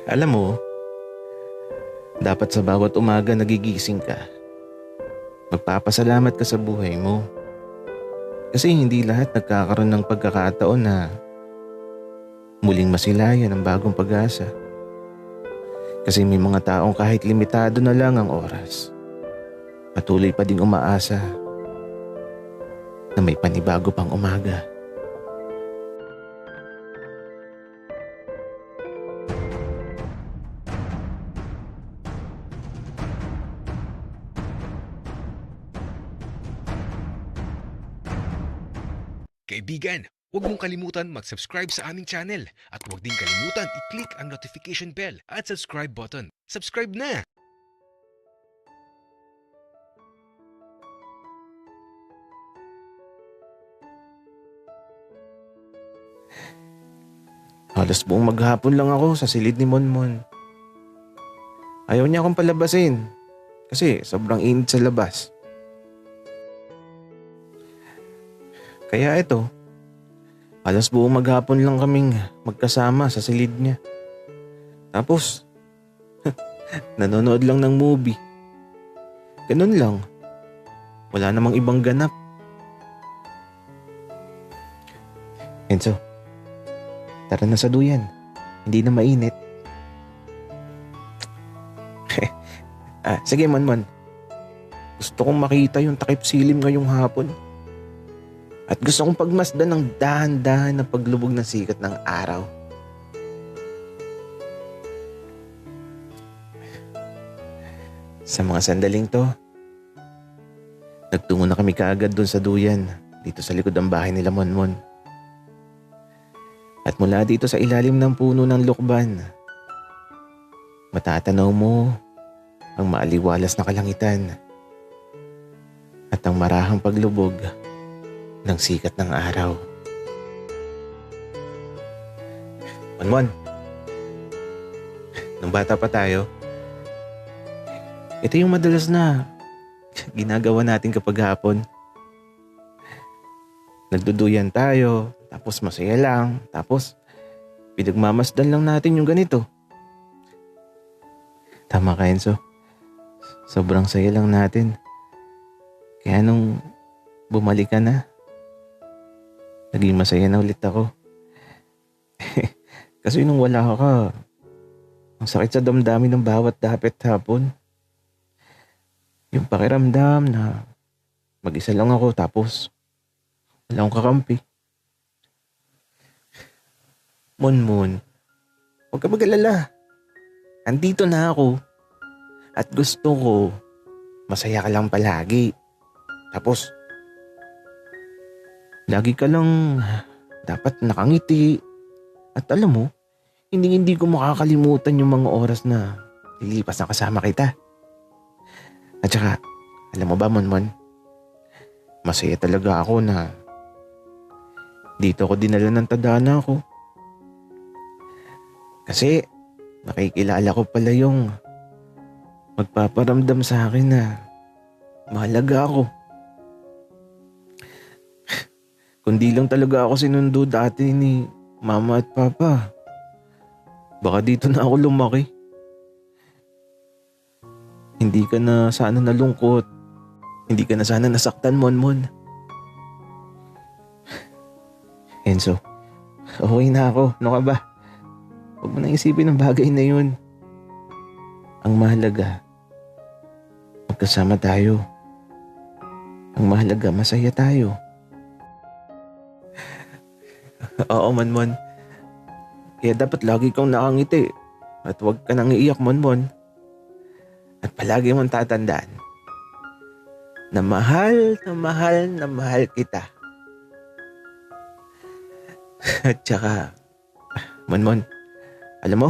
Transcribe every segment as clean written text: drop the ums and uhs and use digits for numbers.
Alam mo, dapat sa bawat umaga nagigising ka, magpapasalamat ka sa buhay mo. Kasi hindi lahat nagkakaroon ng pagkakataon na muling masilayan ang bagong pag-asa. Kasi may mga taong kahit limitado na lang ang oras, patuloy pa ding umaasa na may panibago pang umaga. Kaibigan, huwag mong kalimutan mag-subscribe sa aming channel at huwag din kalimutan i-click ang notification bell at subscribe button. Subscribe na! Halos buong maghapon lang ako sa silid ni Monmon. Ayaw niya akong palabasin kasi sobrang init sa labas. Kaya ito, halos buong maghapon lang kaming magkasama sa silid niya. Tapos, nanonood lang ng movie. Ganun lang. Wala namang ibang ganap. Enzo, tara na sa duyan. Hindi na mainit. Sige Monmon. Gusto kong makita yung takip silim ngayong hapon. At gusto kong pagmasdan ng dahan-dahan na paglubog ng sikat ng araw. Sa mga sandaling to, nagtungo na kami kaagad doon sa duyan, dito sa likod ng bahay nila Monmon. At mula dito sa ilalim ng puno ng lukban, matatanaw mo ang maaliwalas na kalangitan at ang marahang paglubog ng sikat ng araw. Monmon, nung bata pa tayo, ito yung madalas na ginagawa natin kapag hapon. Nagduduyan tayo, tapos masaya lang, tapos pinagmamasdan lang natin yung ganito. Tama ka, Enzo. Sobrang saya lang natin. Kaya nung bumalik ka na, naging masaya na ulit ako. Kasi nung wala ka, ang sakit sa damdamin ng bawat dapit hapon. Yung pakiramdam na mag-isa lang ako tapos wala akong kakampi. Monmon, huwag ka mag-alala. Andito na ako. At gusto ko, masaya ka lang palagi. Tapos, lagi ka lang dapat nakangiti. At alam mo, hindi ko makakalimutan yung mga oras na lilipas na kasama kita. At saka, alam mo ba Monmon, masaya talaga ako na dito ko dinala ng tadhana ko. Kasi nakikilala ko pala yung magpaparamdam sa akin na mahalaga ako. Kundi lang talaga ako sinundo dati ni Mama at Papa, baka dito na ako lumaki. Hindi ka na sana nalungkot. Hindi ka na sana nasaktan, Monmon. Enzo, okay na ako. Ano ka ba? Huwag mo nang isipin ang bagay na yun. Ang mahalaga, magkasama tayo. Ang mahalaga, masaya tayo. Oo, Monmon. Kaya dapat lagi kang nakangiti. At huwag ka nang iiyak, Monmon. At palagi mong tatandaan na mahal na mahal na mahal kita. At saka, Monmon, alam mo,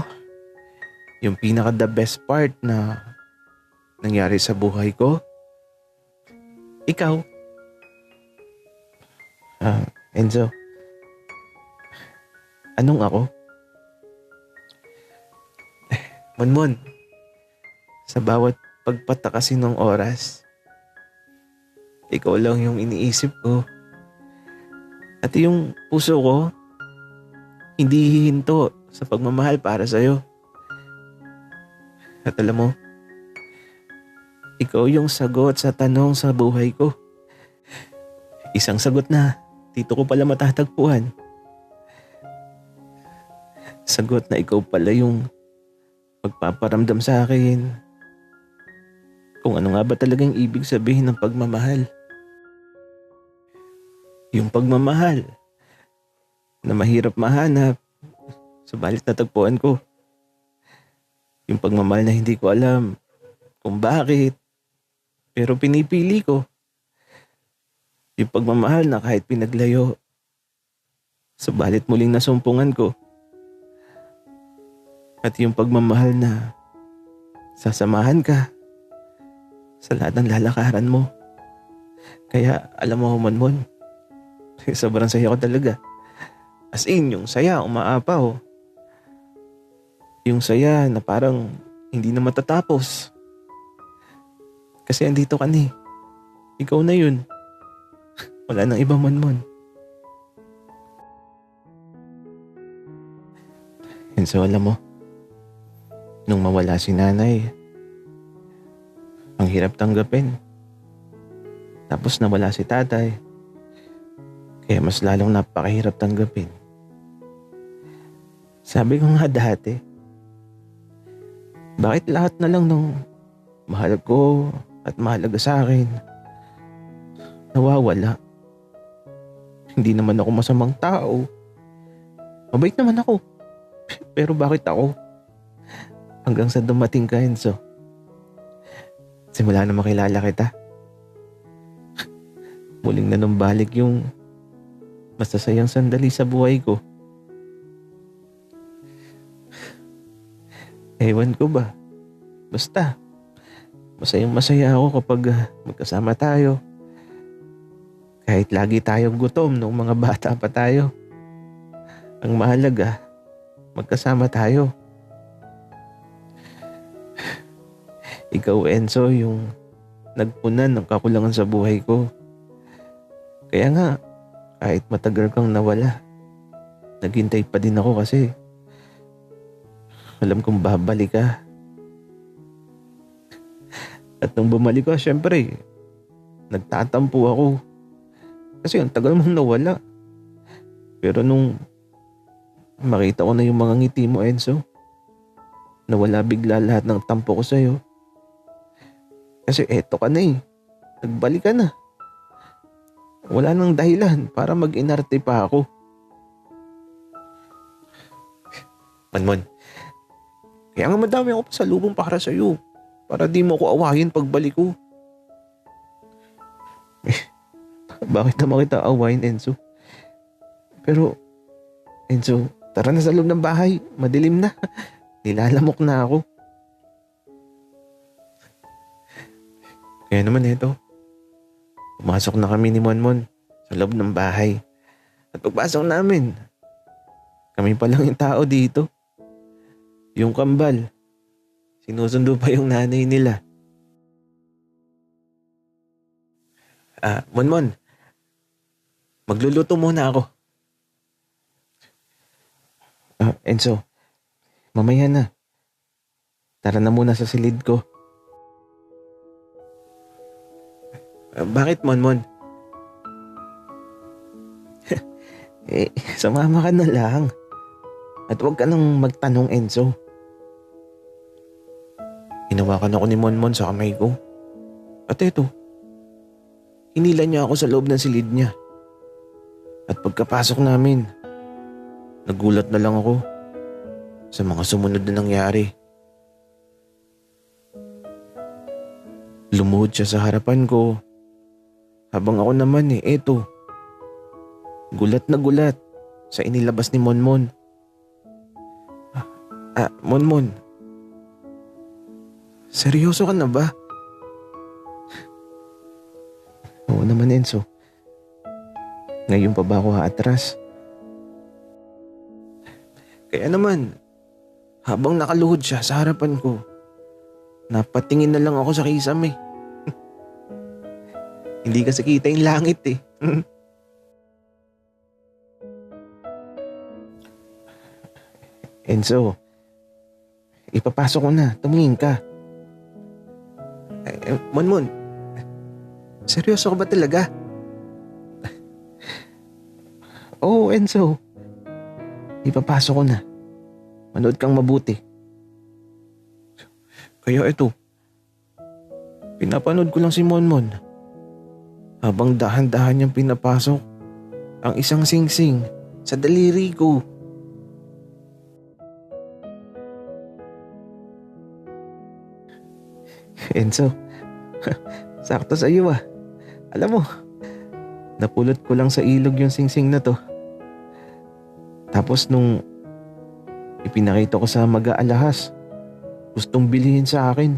yung pinaka the best part na nangyari sa buhay ko, ikaw. Enzo, anong ako? Monmon, sa bawat pagpatakasin ng oras, ikaw lang yung iniisip ko. At yung puso ko, hindi hihinto sa pagmamahal para sa'yo. At alam mo, ikaw yung sagot sa tanong sa buhay ko. Isang sagot na dito ko pala matatagpuan. Sagot na ikaw pala yung magpaparamdam sa akin kung ano nga ba talagang ibig sabihin ng pagmamahal. Yung pagmamahal na mahirap mahanap, subalit natagpuan ko. Yung pagmamahal na hindi ko alam kung bakit, pero pinipili ko. Yung pagmamahal na kahit pinaglayo, subalit muling nasumpungan ko. At yung pagmamahal na sasamahan ka sa lahat ng lalakaran mo. Kaya alam mo, Monmon, sobrang saya ko talaga. As in, yung saya, umaapaw. Yung saya na parang hindi na matatapos. Kasi andito ka na eh. Ikaw na yun. Wala nang ibang Monmon. And so alam mo, nung mawala si nanay, ang hirap tanggapin. Tapos nawala si tatay, kaya mas lalong napakahirap tanggapin. Sabi ko nga dati, bakit lahat na lang nung mahal ko at mahalaga sa akin nawawala? Hindi naman ako masamang tao. Mabait naman ako. Pero bakit ako? Hanggang sa dumating ka, Enzo. Simula na makilala kita. Muling na numbalik yung masasayang sandali sa buhay ko. Ewan ko ba? Basta, masayang masaya ako kapag magkasama tayo. Kahit lagi tayong gutom nung mga bata pa tayo. Ang mahalaga, magkasama tayo. Ikaw, Enzo, yung nagpunan ng kakulangan sa buhay ko. Kaya nga, kahit matagal kang nawala, naghintay pa din ako kasi alam kong babalik ka. At nung bumalik ka, syempre, nagtatampo ako. Kasi ang tagal mong nawala. Pero nung makita ko na yung mga ngiti mo, Enzo, nawala bigla lahat ng tampo ko sa'yo. Kasi eto ka na eh. Nagbalik ka na. Wala nang dahilan para mag-inarte pa ako. Monmon, kaya nga madami ako pasalubong para sa'yo. Para di mo ako awayin pagbalik ko. Bakit naman kita awayin, Enzo? Pero, Enzo, tara na sa loob ng bahay. Madilim na. Nilalamok na ako. Kaya naman ito, pumasok na kami ni Monmon sa loob ng bahay. At pagpasok namin, kami pa lang yung tao dito. Yung kambal, sinusundo pa yung nanay nila. Monmon, magluluto muna ako. Enzo, mamaya na. Tara na muna sa silid ko. Bakit, Monmon? Sumama ka na lang. At huwag ka nang magtanong, Enzo. Hinawakan ako ni Monmon sa kamay ko. At eto, hinila niya ako sa loob ng silid niya. At pagkapasok namin, nagulat na lang ako sa mga sumunod na nangyari. Lumuhod siya sa harapan ko. Habang ako naman eto, gulat na gulat sa inilabas ni Monmon. Monmon, seryoso ka na ba? Oo naman, Enzo. Ngayon pa ba ako aatras? Kaya naman, habang nakaluhod siya sa harapan ko, napatingin na lang ako sa kisame. Hindi kasi kita yung langit eh. Enzo, Ipapasok ko na. Tumingin ka. Monmon, seryoso ka ba talaga? Oo, Enzo. Ipapasok ko na. Manood kang mabuti. Kaya ito, pinapanood ko lang si Monmon. Habang dahan-dahan niyang pinapasok ang isang singsing sa daliri ko. Enzo, sakto sa iyo ah. Alam mo, napulot ko lang sa ilog yung singsing na to. Tapos nung ipinakita ko sa mag-aalahas, gustong bilhin sa akin.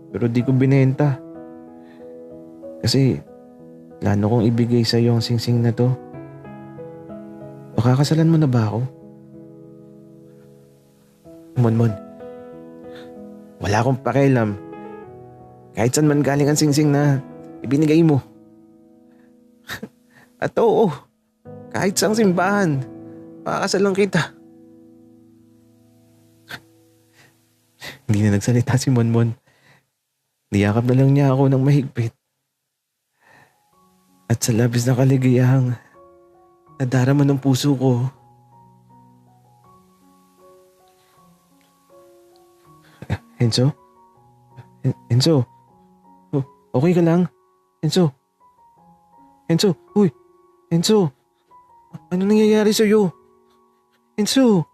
Pero di ko binenta. Kasi plano kong ibigay sa iyo ang singsing na to. Pakakasalan mo na ba ako? Monmon, wala akong pakialam. Kahit saan man galing ang singsing na ibinigay mo. At oo, kahit saang simbahan, pakakasalan kita. Hindi na nagsalita si Monmon. Niyakap na lang niya ako ng mahigpit. At sa labis na kaligayahang nadarama ng puso ko, Enzo? Enzo? Okay ka lang? Enzo? Enzo? Uy! Enzo! Ano nangyayari sa'yo? Enzo!